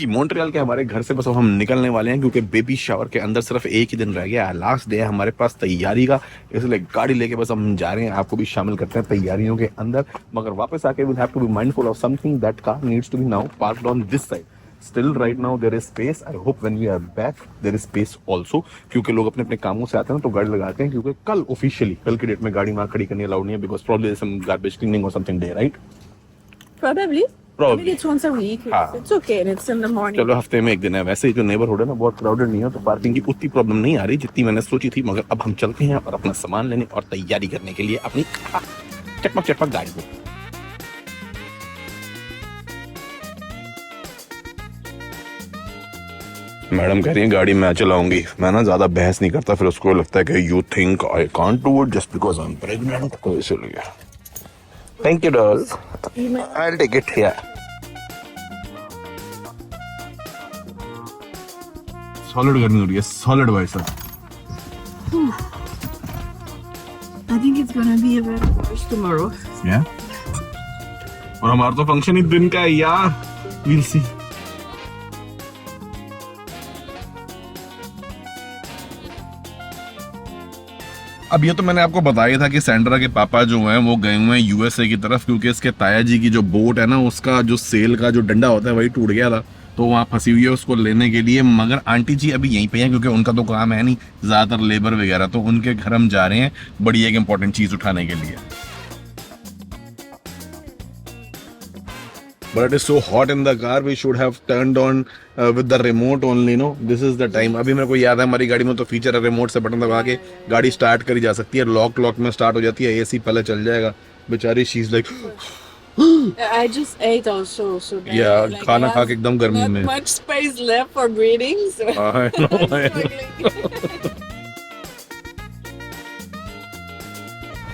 Montreal के हमारे घर से बस अब हम निकलने वाले हैं क्योंकि बेबी शावर के अंदर सिर्फ एक ही दिन रह गया है, लास्ट डे है हमारे पास तैयारी का। इसलिए गाड़ी लेके बस हम जा रहे हैं, आपको भी शामिल करते हैं तैयारियों के अंदर। मगर वापस आके will have to be mindful of something, that car needs to be now parked on this side. Still right now there is space, I hope when we are back there is space also, क्योंकि लोग अपने अपने कामों से आते हैं तो गाड़ी लगाते हैं, क्योंकि कल ऑफिशियली कल की डेट में गाड़ी वहां खड़ी करनी अलाउड नहीं है, because problem some garbage cleaning और something day, right? Probably. Probably. Maybe it's once a week. हाँ. It's okay and it's in the morning. चलो हफ्ते में एक दिन है। वैसे ही जो नेबरहुड है ना बहुत क्राउडेड नहीं है, तो पार्किंग की उतनी प्रॉब्लम नहीं आ रही जितनी मैंने सोची थी। मगर अब हम चलते हैं और अपना सामान लेने और तैयारी करने के लिए अपनी चटपट चटपट गाड़ी को। मैडम कह रही है गाड़ी मैं चलाऊंगी। मैं ना ज्यादा बहस नहीं करता, फिर उसको लगता है कि you think I can't do it just because I am pregnant, तो इसलिए thank you doll, I will take it here. Solid गर्मी हो रही है, सॉलिड भाई साहब। I think it's gonna be a bit worse tomorrow. Yeah? और हमारा तो फंक्शन ही दिन का है यार, we'll see. अब ये तो मैंने आपको बताया था कि सैंड्रा के पापा जो हैं वो गए हुए हैं यूएसए की तरफ, क्योंकि इसके ताया जी की जो बोट है ना उसका जो सेल का जो डंडा होता है वही टूट गया था, तो वहाँ फंसी हुई है उसको लेने के लिए। मगर आंटी जी अभी यहीं पे हैं क्योंकि उनका तो काम है नहीं ज्यादातर लेबर वगैरह, तो उनके घर हम जा रहे हैं बड़ी एक इंपॉर्टेंट चीज उठाने के लिए। But it is so hot in the car, we should have turned on with the remote only, no? This is the time. अभी मेरे को याद है हमारी गाड़ी में तो फीचर है रिमोट से बटन दबा के गाड़ी स्टार्ट करी जा सकती है, लॉक में स्टार्ट हो जाती है, एसी पहले चल जाएगा। बेचारी she is like I just ate also, so then, yeah, like, खाना I खा have के एकदम गर्मी not में। much space left for breathing, so I know, I'm I know. struggling.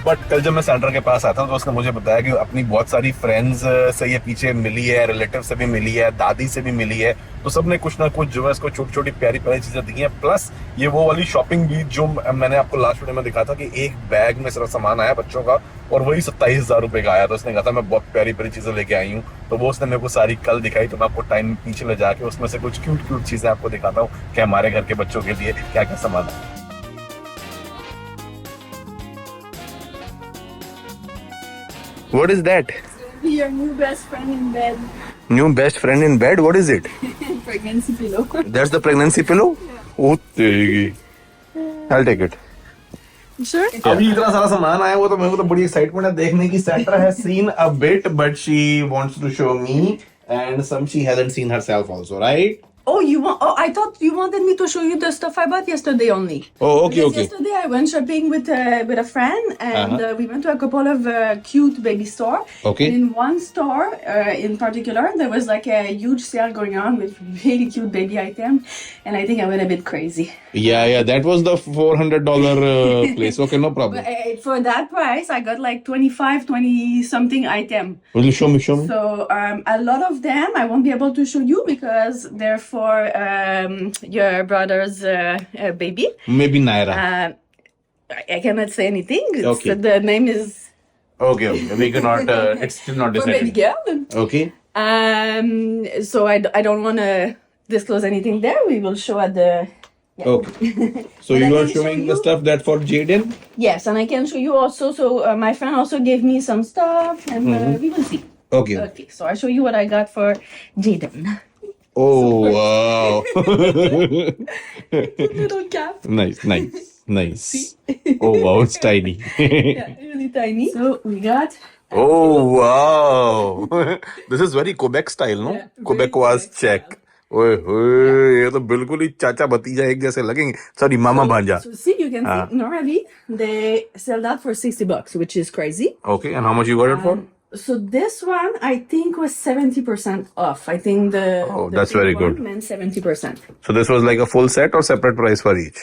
But कल जब मैं सैंड्रा के पास आता हूँ तो उसने मुझे बताया कि अपनी बहुत सारी फ्रेंड्स से ये पीछे मिली है, रिलेटिव से भी मिली है, दादी से भी मिली है, तो सबने कुछ ना कुछ जो है इसको छोटी छोटी प्यारी प्यारी चीजें दी हैं। प्लस ये वो वाली शॉपिंग भी जो मैंने आपको लास्ट वीडियो में दिखा था कि एक बैग में सारा सामान आया बच्चों का और वही 27,000 रुपए का आया। तो उसने कहा था मैं बहुत प्यारी प्यारी चीजें लेके आई हूँ, तो वो उसने मेरे को सारी कल दिखाई। तो मैं आपको टाइम पीछे ले जाके उसमें से कुछ क्यूट क्यूट चीजें आपको दिखाता हूँ कि हमारे घर के बच्चों के लिए क्या क्या सामान है। What is that? Your new best friend in bed. New best friend in bed? What is it? Pregnancy pillow. That's the pregnancy pillow? Oh, तेरी। I'll take it. You sure? अभी इतना सारा सामान आया वो तो मेरे को तो बड़ी एक्साइटमेंट है देखने की। Sandra has seen a bit, but she wants to show me, and some she hasn't seen herself also, right? Oh, you want? Oh, I thought you wanted me to show you the stuff I bought yesterday only. Oh, okay, Because okay. yesterday I went shopping with a friend, and we went to a couple of cute baby store. Okay. And in one store in particular, there was like a huge sale going on with really cute baby items, and I think I went a bit crazy. Yeah, that was the $400 place. Okay, no problem. But for that price, I got like 20 something item. Will you show me? So a lot of them I won't be able to show you because they're for your brother's baby. Maybe Naira. I cannot say anything. Okay. The name is Okay. We cannot. It's still not for baby decided. girl. Okay. So I don't want to disclose anything there. We will show at the. Yeah. Okay. So But I you are can show showing the you- stuff that for Jaden? Yes, and I can show you also. So my friend also gave me some stuff, and we will see. Okay. Okay, so I'll show you what I got for Jaden. Oh wow. Little cap. Nice. Oh wow, it's tiny. Yeah, really tiny. So we got. Oh wow. This is very Quebec style, no? Yeah, very Quebecois Quebec check. ओए होए, ये तो बिल्कुल ही चाचा भतीजा एक जैसे लगेंगे। सॉरी, मामा भांजा। So see, you can see normally they sell that for $60, which is crazy. Okay, and how much you got it for? So this one I think was 70% off. I think the Oh, the that's big very one good. meant 70%. So this was like a full set or separate price for each?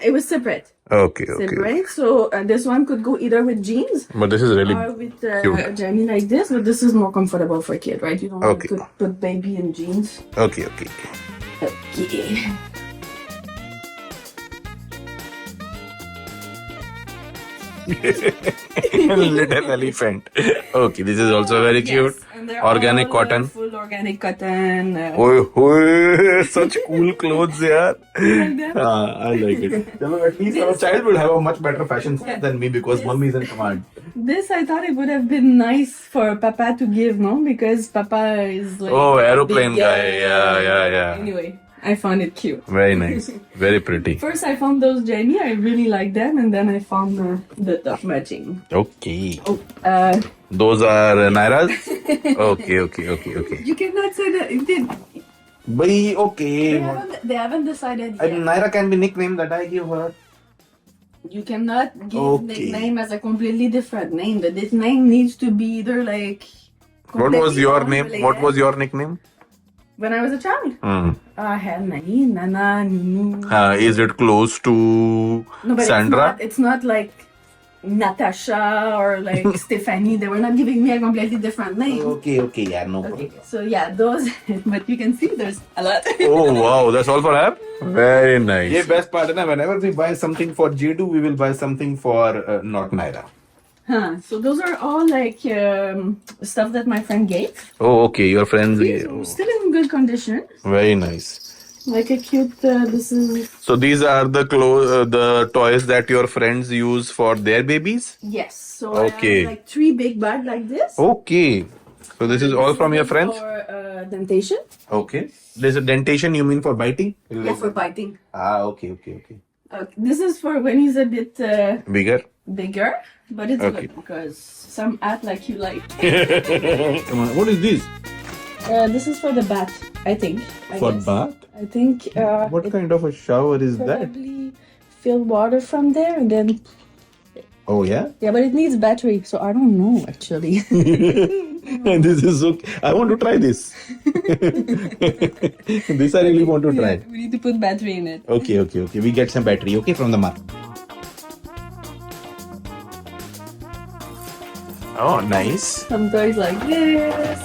It was separate. Okay. Separate. So this one could go either with jeans But this is really or with cute. a jammy like this, but this is more comfortable for a kid, right? You don't Okay. want to put baby in jeans. Okay. Okay. Little elephant. Okay, this is also very cute. Yes, and they're Organic all, cotton. full organic cotton. Oh, such cool clothes, yeah. Like that? I like it. At least our child will have a much better fashion sense than me because mummy is in command. This I thought it would have been nice for Papa to give, no? Because Papa is like Oh, a aeroplane big guy. Yeah. Anyway, I found it cute. Very nice. Very pretty. First, I found those Jenny. I really like them, and then I found the top matching. Okay. Oh, Those are Naira's? Okay. you cannot say that. Bhai, okay. They haven't decided yet. Naira can be nickname that I give her. You cannot give Okay. nickname as a completely different name. This name needs to be either like. What was completely your name? unrelated. What was your nickname? When I was a child? I had Nani, Nana, Nunu. Is it close to No, but Sandra? it's not like Natasha or like Stephanie. They were not giving me a completely different name. Okay, yeah, no Okay, so yeah, those. But you can see there's a lot. Oh wow, that's all for her? Very nice. Yeah, best part is whenever we buy something for Jedu, we will buy something for not Naira. Huh. So those are all like stuff that my friend gave. Oh, okay, your friends. Still in good condition. Very nice. Like a cute. This is. So these are the the toys that your friends use for their babies. Yes. So Okay. I have like 3 big bags like this. Okay. So this is all from your friends. For dentation. Okay. There's a dentation. You mean for biting? Yeah, for biting. Okay. This is for when he's a bit Bigger. bigger, but it's Okay. good because some act like you like. Come on. What is this? This is for the bath, I think. I For guess. bath? I think. What it kind of a shower is that? probably fill water from there and then. Oh yeah. Yeah, but it needs battery, so I don't know actually. And this is okay. I want to try this. This I really want to try. We need to put battery in it. Okay. We get some battery, okay, from the market. Oh, nice. Some toys like this.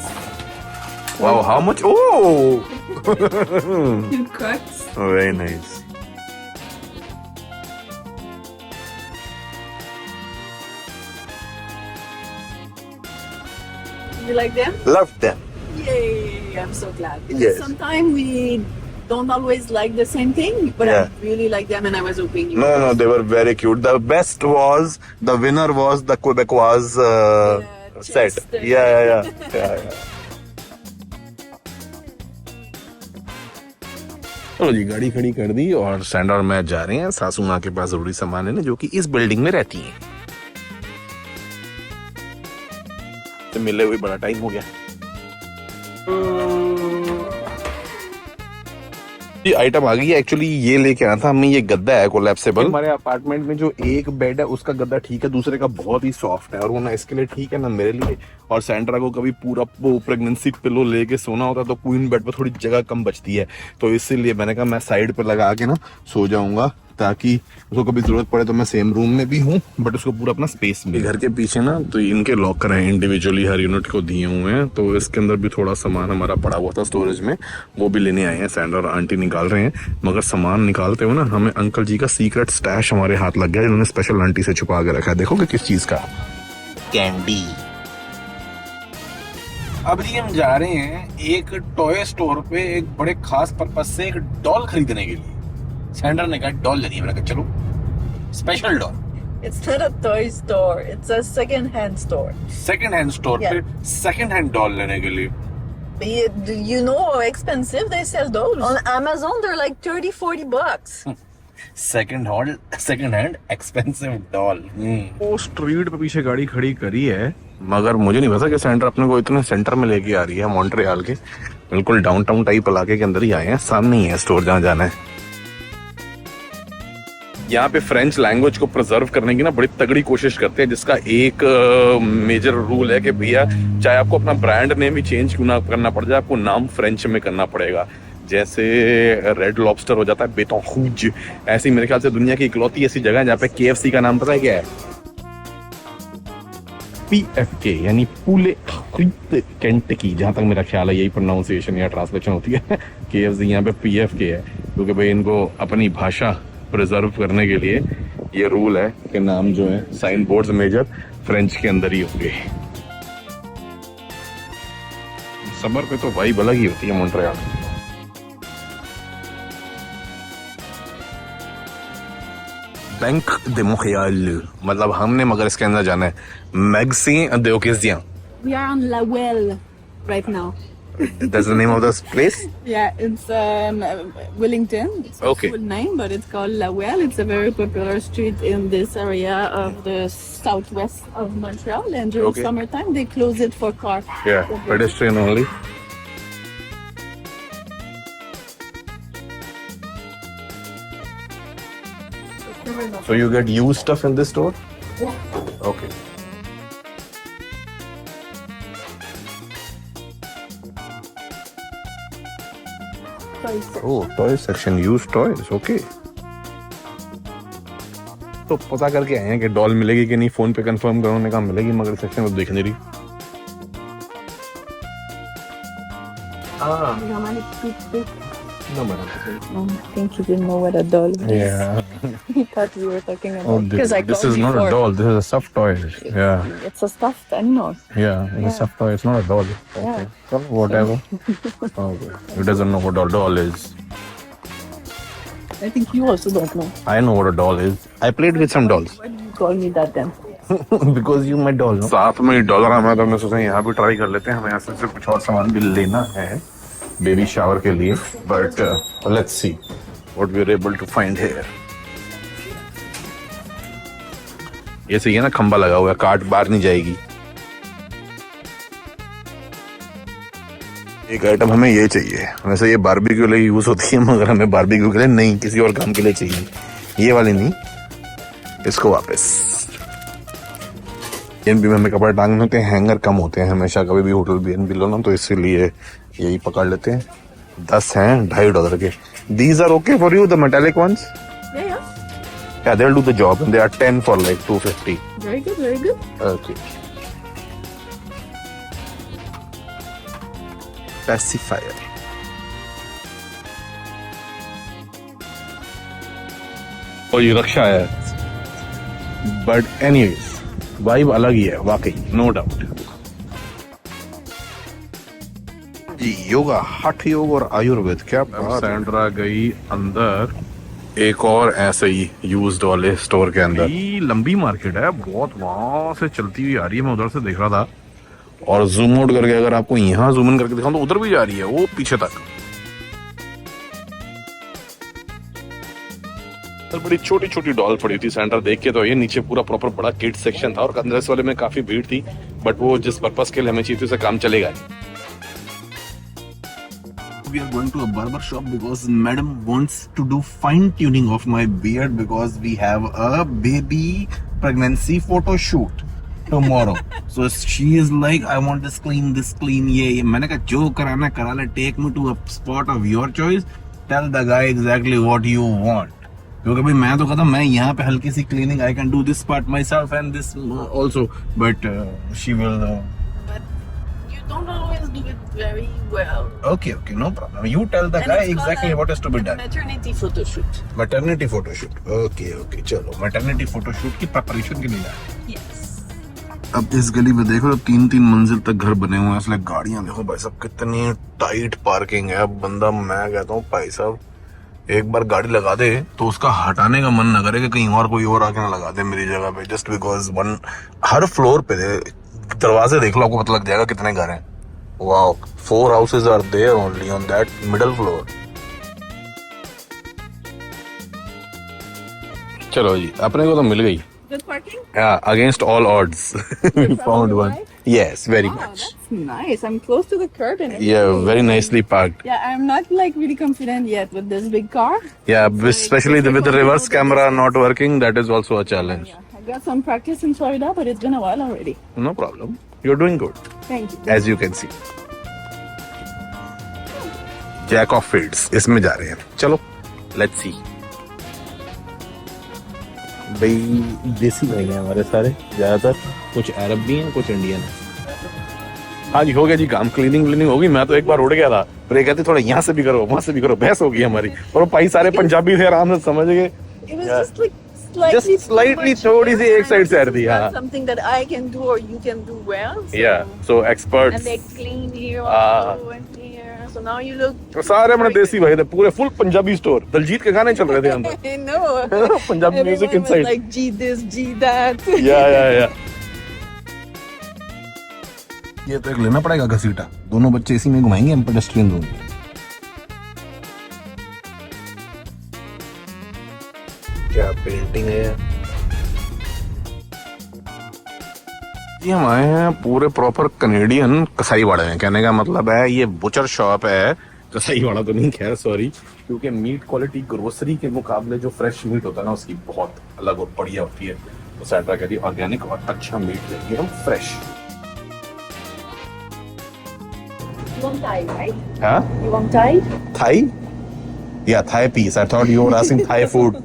Wow, how much? Oh! Cute cuts. Very nice. You like them? Love them. Yay! I'm so glad. Because Yes. sometimes we don't always like the same thing, but Yeah. I really like them and I was hoping you No, they were very cute. The best was, the winner was the Quebecois set. Chester. Yeah. चलो जी गाड़ी खड़ी कर दी और सैंडा और मैं जा रहे हैं सासू माँ के पास जरूरी सामान लेने जो कि इस बिल्डिंग में रहती हैं। तो मिले हुए बड़ा टाइम हो गया। ये आइटम आ गई है। एक्चुअली ये लेके आना था हमें, ये गद्दा है कोलैप्सिबल। हमारे अपार्टमेंट में जो एक बेड है उसका गद्दा ठीक है, दूसरे का बहुत ही सॉफ्ट है और वो ना इसके लिए ठीक है ना मेरे लिए। और सैंड्रा को कभी पूरा वो प्रेगनेंसी पिलो लेके सोना होता तो क्वीन बेड पर थोड़ी जगह कम बचती है, तो इसीलिए मैंने कहा मैं साइड पर लगा के ना सो जाऊंगा ताकि उसको कभी जरूरत पड़े तो मैं सेम रूम में भी हूँ बट उसको पूरा अपना स्पेस मिले। घर के पीछे ना तो इनके लॉकर हैं, इंडिविजुअली हर यूनिट को दिए हुए हैं, तो इसके अंदर भी थोड़ा सामान हमारा पड़ा हुआ था स्टोरेज में, वो भी लेने आए हैं। सैंड्रा और आंटी निकाल रहे हैं, मगर सामान निकालते हुए ना हमें अंकल जी का सीक्रेट स्टैश हमारे हाथ लग गया, जिन्होंने स्पेशल आंटी से छुपा के रखा है। देखोगे किस चीज का? कैंडी। अब जी हम जा रहे हैं एक टॉय स्टोर पे एक बड़े खास पर्पस से एक डॉल खरीदने के लिए। सैंड्रा ने कहा डॉल लेनी है, मैंने कहा चलो special doll. It's not a toy store. It's a second-hand store. Second hand store पे सेकंड हैंड डॉल लेने के लिए। Do you know how expensive they sell those? On Amazon, they're like 30-40 bucks. Second hand expensive doll. वो street पे पीछे गाड़ी खड़ी करी है, मगर मुझे नहीं पता कि सेंटर अपने को इतने सेंटर में लेके आ रही है। मॉन्ट्रियल के बिल्कुल डाउनटाउन टाइप इलाके के अंदर ही आए हैं, सामने ही है स्टोर जहाँ जाना है। यहाँ पे फ्रेंच लैंग्वेज को प्रिजर्व करने की ना बड़ी तगड़ी कोशिश करते हैं, जिसका एक मेजर रूल है कि भैया चाहे आपको अपना ब्रांड नेम भी चेंज क्यों ना करना पड़ जाए, आपको नाम फ्रेंच में करना पड़ेगा। जैसे रेड लॉबस्टर हो जाता है बेतौहूज, ऐसे ही मेरे ख्याल से दुनिया की इकलौती ऐसी जगह है जहाँ पे KFC का नाम पता है क्या है? PFK यानी पूले केंटकी, जहां तक मेरा ख्याल है यही प्रोनाउंसिएशन या ट्रांसलेशन होती है। KFC यहाँ पे PFK है क्योंकि भाई इनको अपनी भाषा प्रिजर्व करने के लिए ये रूल है कि नाम जो है साइन बोर्ड्स मेजर फ्रेंच के अंदर ही होंगे। समर पे तो वाइब अलग ही होती है मॉन्ट्रियल। बैंक de Montréal, मतलब हमने मगर इसके अंदर जाना है। मैगसी de Occasion, We are on La Well right now. that's the name of this place. Yeah, it's Wellington. It's Okay. its full name, but it's called La Well. It's a very popular street in this area of the southwest of Montreal. And during Okay. summertime, they close it for cars. Yeah, pedestrian only. So you get used stuff in this store? Yeah. Okay. Oh, toy section, used toys, okay. तो पता करके आए हैं कि doll मिलेगी कि नहीं, phone पे कंफर्म करो, उन्होंने कहा मिलेगी मगर सेक्शन में दिख नहीं रही। No, madam. I think you didn't know what a doll is. Yeah. He thought we were talking Oh, about. Because I this called is not before. a doll. This is a stuffed toy. Yeah, It's a stuffed animal. yeah, it's a stuffed toy. It's not a doll. Okay. So, whatever. Okay. He doesn't know what a doll is. I think you also don't know. I know what a doll is. I played with some dolls. Why did you call me that then? Because you my doll. No? साथ में dollar हमें तो हमने सोचा यहाँ भी try कर लेते हैं। हमें यहाँ से कुछ और सामान भी लेना है बेबी शावर के लिए, but let's see what we are able to find here. ये सही है ना, खंबा लगा हुआ है, कार्ट बाहर नहीं जाएगी। एक आइटम हमें ये चाहिए, वैसे ये बारबेक्यू के लिए यूज होती है मगर हमें बारबेक्यू के लिए नहीं, किसी और काम के लिए चाहिए। ये वाली नहीं, इसको वापस। एनबी में हमें कपड़े टांगने होते हैं, हैंगर कम होते हैं हमेशा, कभी भी होटल भी एनबी लो ना, तो इसीलिए यही पकड़ लेते हैं। 10 हैं $2.5 के। These are okay for you, the metallic ones? Yeah, yeah. Yeah, they'll do the job, and they are 10 for like $2.50. Very good, very good. Okay. Pacifier. और ये रक्षा है, बट एनीवेज वाइब अलग ही है वाकई, नो डाउट। योगा, हठ योग और आयुर्वेद, क्या बात। सैंड्रा गई अंदर एक और ऐसे ही यूज्ड वाले स्टोर के अंदर। ये लंबी मार्केट है बहुत, वहां से चलती हुई आ रही है, मैं उधर से देख रहा था। और जूम आउट करके अगर आपको यहाँ जूम इन करके दिखाऊं तो उधर भी जा रही है, वो पीछे तक। बड़ी छोटी छोटी डॉल पड़ी थी सेंटर देख के, तो ये नीचे पूरा प्रॉपर बड़ा किड्स सेक्शन था और कंद्रेस वाले में काफी भीड़ थी, बट वो जिस पर्पस के लिए हमें चाहिए थी उसे काम चलेगा। We are going to a barber shop because madam wants to do fine tuning of my beard because we have a baby pregnancy photo shoot tomorrow. So she is like, I want this clean, ये। मैंने कहा जो कराना करा ले, take me to a spot of your choice, tell the guy exactly what you want. क्योंकि भाई मैं तो कहता मैं यहाँ पे हल्की सी cleaning, I can do this part myself and this also, but she will. You don't always do it very well. Okay, no problem. You tell the guy exactly what is to be done. Maternity photo shoot. Maternity photoshoot, okay चलो maternity photoshoot की preparation के लिए जा रहे हैं। Yes. अब इस गली में देखो 3-3 मंजिल तक घर बने हुए हैं, इसलिए गाड़ियां देखो भाई साहब कितनी टाइट पार्किंग है। अब बंदा, मैं कहता हूँ भाई साहब एक बार गाड़ी लगा दे तो उसका हटाने का मन न करे कि कहीं और कोई और आके ना लगा दे मेरी जगह पे, just because one her floor पे दरवाजे देख लो, आपको पता लग जाएगा कितने घर हैं। Wow, 4 houses are there only on that middle floor. चलो जी, अपने को तो मिल गई। Good parking? Yeah, against all odds, we found one. right? Yes, very Wow, much. that's nice. I'm close to the curb and Yeah, everything. very nicely parked. Yeah, I'm not like really confident yet with this big car. Yeah, especially with the reverse camera not working, that is also a challenge. Yeah, I got some practice in Florida, but it's been a while already. No problem. You're doing good, Thank you. as you can see. Jack of Fields, इसमें जा रहे हैं। चलो, let's see. भाई देसी भाई हैं हमारे सारे, ज्यादातर कुछ अरब भी हैं, कुछ इंडियन हैं। हाँ जी, हो गया जी काम, क्लीनिंग होगी। मैं तो एक बार उड़ गया था, पर ये कहते थोड़ा यहाँ से भी करो, वहां से भी करो, बहस हो गई हमारी। और वो भाई सारे पंजाबी थे, आराम से समझ गए। It was just like slightly थोड़ी सी एक साइड से थी, हाँ. Something that I can do or you can do well. So. Yeah, so experts. And they clean here also and here. So now you look. तो सारे अपने देसी भाई थे, पूरे फुल पंजाबी स्टोर. दलजीत के गाने चल रहे थे अंदर. I know. Punjabi music Everyone was inside. like G this, G that. या. ये तो एक लेना पड़ेगा घसीटा. दोनों बच्चे इसी में घुमाएंगे हम पेडेस्ट्रियन जोन. क्या पेंटिंग है यार. ये हम आए हैं पूरे प्रॉपर कनेडियन कसाईवाड़े में. कहने का मतलब है ये बुचर शॉप है, कसाईवाड़ा तो नहीं, खैर सॉरी, क्योंकि मीट क्वालिटी ग्रोसरी के मुकाबले जो फ्रेश मीट होता है ना उसकी बहुत अलग और बढ़िया होती है. तो सैंड्रा कहती है ऑर्गेनिक और अच्छा मीट लेंगे हम fresh. You want Thai, right? हाँ, You want Thai? थाई या thigh piece. I thought you were asking Thai food.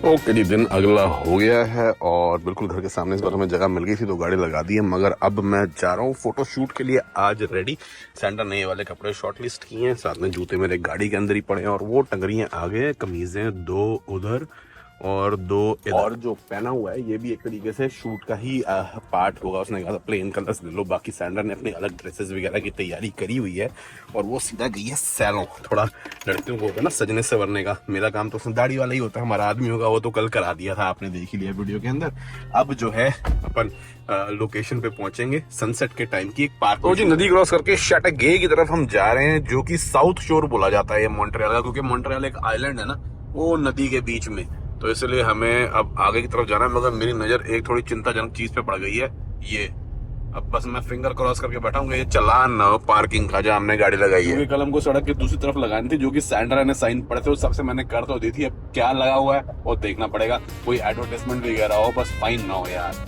Okay जी, दिन अगला हो गया है और बिल्कुल घर के सामने इस बार हमें जगह मिल गई थी तो गाड़ी लगा दी है. मगर अब मैं जा रहा हूँ फोटो शूट के लिए. आज रेडी. सैंड्रा नए वाले कपड़े शॉर्ट लिस्ट किए हैं, साथ में जूते मेरे गाड़ी के अंदर ही पड़े हैं और वो टंगरी हैं आगे, कमीजें 2 उधर और 2 इधर. और जो पहना हुआ है ये भी एक तरीके से शूट का ही पार्ट होगा. उसने कहा था प्लेन कलर्स ले लो. बाकी सैंड्रा ने अपनी अलग ड्रेसेस वगैरह की तैयारी करी हुई है और वो सीधा गई है सैलों. थोड़ा लड़कियों को होता है ना सजने संवरने का. मेरा काम तो उसने दाढ़ी वाला ही होता है. हमारा आदमी होगा वो तो कल करा दिया था, आपने देख ही लिया वीडियो के अंदर. अब जो है अपन लोकेशन पे पहुंचेंगे सनसेट के टाइम की एक पार्क. तो जी नदी क्रॉस करके शैटगे की तरफ हम जा रहे हैं, जो कि साउथ शोर बोला जाता है ये मॉन्ट्रियल का, क्योंकि मॉन्ट्रियल एक आइलैंड है ना वो नदी के बीच में. तो इसलिए हमें अब आगे की तरफ जाना है. मगर मेरी नजर एक थोड़ी चिंताजनक चीज पे पड़ गई है. ये अब बस मैं फिंगर क्रॉस करके बैठा हूँ, ये चालान ना हो पार्किंग का जहाँ हमने गाड़ी लगाई है. कल हमको सड़क की दूसरी तरफ लगानी थी, जो कि सैंड्रा ने साइन पड़े थे, उस सबसे मैंने कर तो दी थी. अब क्या लगा हुआ है वो देखना पड़ेगा. कोई एडवर्टाइजमेंट वगैरह हो, बस फाइन ना हो यार.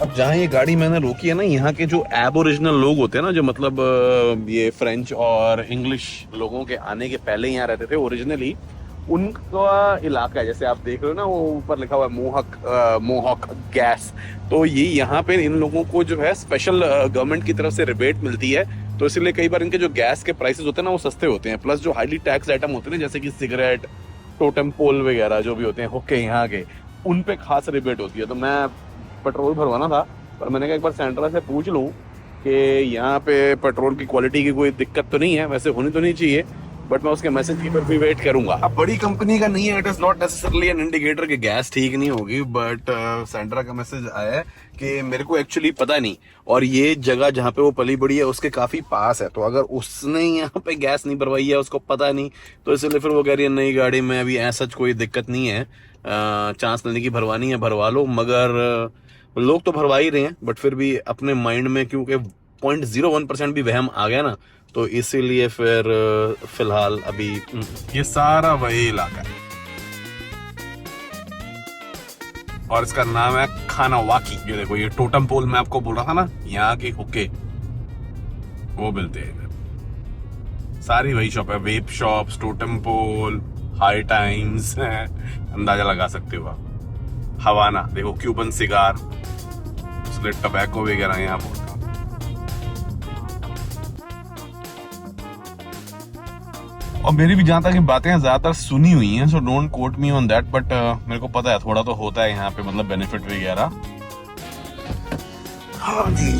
अब जहाँ ये गाड़ी मैंने रोकी है ना, यहाँ के जो एबोरिजिनल लोग होते हैं ना, जो मतलब ये फ्रेंच और इंग्लिश लोगों के आने के पहले यहाँ रहते थे ओरिजिनली, उनका इलाका है. जैसे आप देख रहे हो ना वो ऊपर लिखा हुआ है मोहक गैस. तो ये यहाँ पे इन लोगों को जो है स्पेशल गवर्नमेंट की तरफ से रिबेट मिलती है. तो इसीलिए कई बार इनके जो गैस के प्राइसेस होते हैं ना वो सस्ते होते हैं. प्लस जो हाईली टैक्स आइटम होते हैं ना, जैसे कि सिगरेट, टोटम पोल वगैरह जो भी होते हैं हुक्के यहाँ के, उन पे खास रिबेट होती है. तो मैं पेट्रोल भरवाना था, पर मैंने कहा एक बार सैंड्रा से पूछ लूं कि यहाँ पे पेट्रोल की क्वालिटी की कोई दिक्कत तो नहीं है. वैसे होनी तो नहीं चाहिए, बट मैं उसके मैसेज की पर भी वेट करूंगा. अब बड़ी कंपनी का नहीं है, it is not necessarily an indicator कि गैस ठीक नहीं होगी. बट सैंड्रा का मैसेज आया है कि मेरे को एक्चुअली पता नहीं, और ये जगह जहाँ पे वो पली बड़ी है उसके काफी पास है. तो अगर उसने यहाँ पे गैस नहीं भरवाई है, उसको पता नहीं, तो इसलिए फिर वो कह रही है नई गाड़ी में अभी ऐसा कोई दिक्कत नहीं है, चांस लेने की भरवानी है भरवा लो. मगर लोग तो भरवा ही रहे हैं, बट फिर भी अपने माइंड में क्योंकि 0.01% भी वहम आ गया ना, तो इसीलिए फिर फिलहाल अभी ये सारा वही इलाका है. और इसका नाम है खानावाकी. ये देखो ये टोटम पोल मैं आपको बोल रहा था ना, यहाँ के हुक्के वो मिलते हैं. सारी वही शॉप है, वेप शॉप्स, टोटम पोल, हाई टाइम्स, अंदाजा लगा सकते हो आप. हवाना देखो, क्यूबन सिगार, टबैको वगैरह यहाँ बहुत. और मेरी भी जहां तक बातें ज्यादातर सुनी हुई हैं, so don't quote me on that, but मेरे को पता है थोड़ा तो होता है यहाँ पे, मतलब बेनिफिट वगैरह. हाँ जी,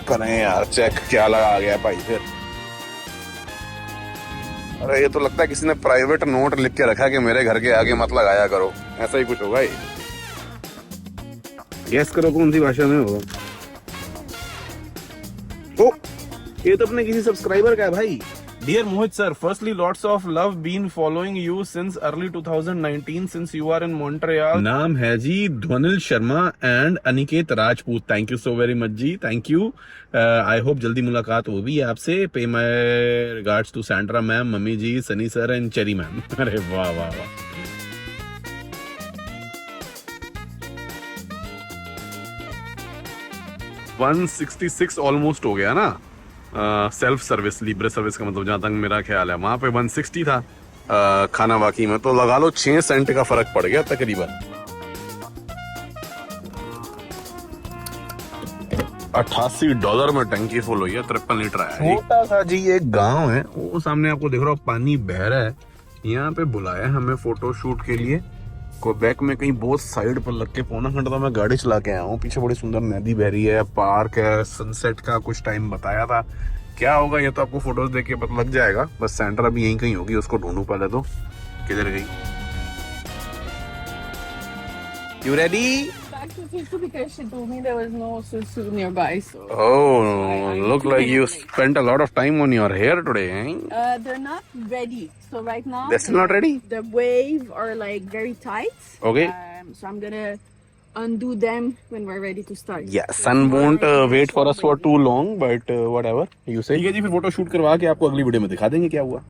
करें यार चेक क्या लगा गया भाई फिर. अरे ये तो लगता है किसी ने प्राइवेट नोट लिख के रखा कि मेरे घर के आगे मत लगाया करो, ऐसा ही कुछ होगा. ये गैस करो कौन सी भाषा में होगा. ओ, ये तो अपने किसी सब्सक्राइबर का है भाई. Dear Mohit sir, firstly lots of love, been following you since early 2019 since you are in Montreal. नाम है जी Dhwanil Sharma and Aniket Rajput. Thank you so very much जी, थैंक यू. आई होप जल्दी मुलाकात होगी आपसे. Pay my regards to Sandra ma'am, mummy जी, Sunny sir and Cherry ma'am. अरे वाह वाह वाह. uh, 166 ऑलमोस्ट हो गया ना. सेल्फ सर्विस, लिब्रे सर्विस का मतलब जहां तक मेरा ख्याल है वहां पे 160 था खानावाकी में, तो लगा लो 6 सेंट का फर्क पड़ गया तकरीबन. $88 में टंकी फुल हुई है, 53 लीटर आया। छोटा सा जी एक गांव है, वो सामने आपको दिख रहा हो पानी बह रहा है। यहाँ पे बुलाया हमें फोटो शूट के लिए। क्वेबेक में कहीं बहुत साइड पर लग के 1.25 घंटा तो मैं गाड़ी चला के आया हूँ। पीछे बड़ी सुंदर नदी बह रही है, पार्क है, सनसेट का कुछ टाइम बताया था। क्या होगा ये तो आपको फोटोज देख के पता लग जाएगा। बस सेंटर अभी यहीं कहीं होगी, उसको ढूंढूं पहले तो। किधर गई? You ready? Back to Susu because she told me there was no Susu nearby. So Oh, look like you spent a lot of time on your hair today, eh? they're not ready. So right now They're still not ready? the wave are like very tight. Okay. So I'm gonna undo them when we're ready to start. Yeah, sun won't wait for us for too long, but whatever you say. ठीक है जी, फिर photo shoot करवा के आपको अगली video में दिखा देंगे क्या हुआ।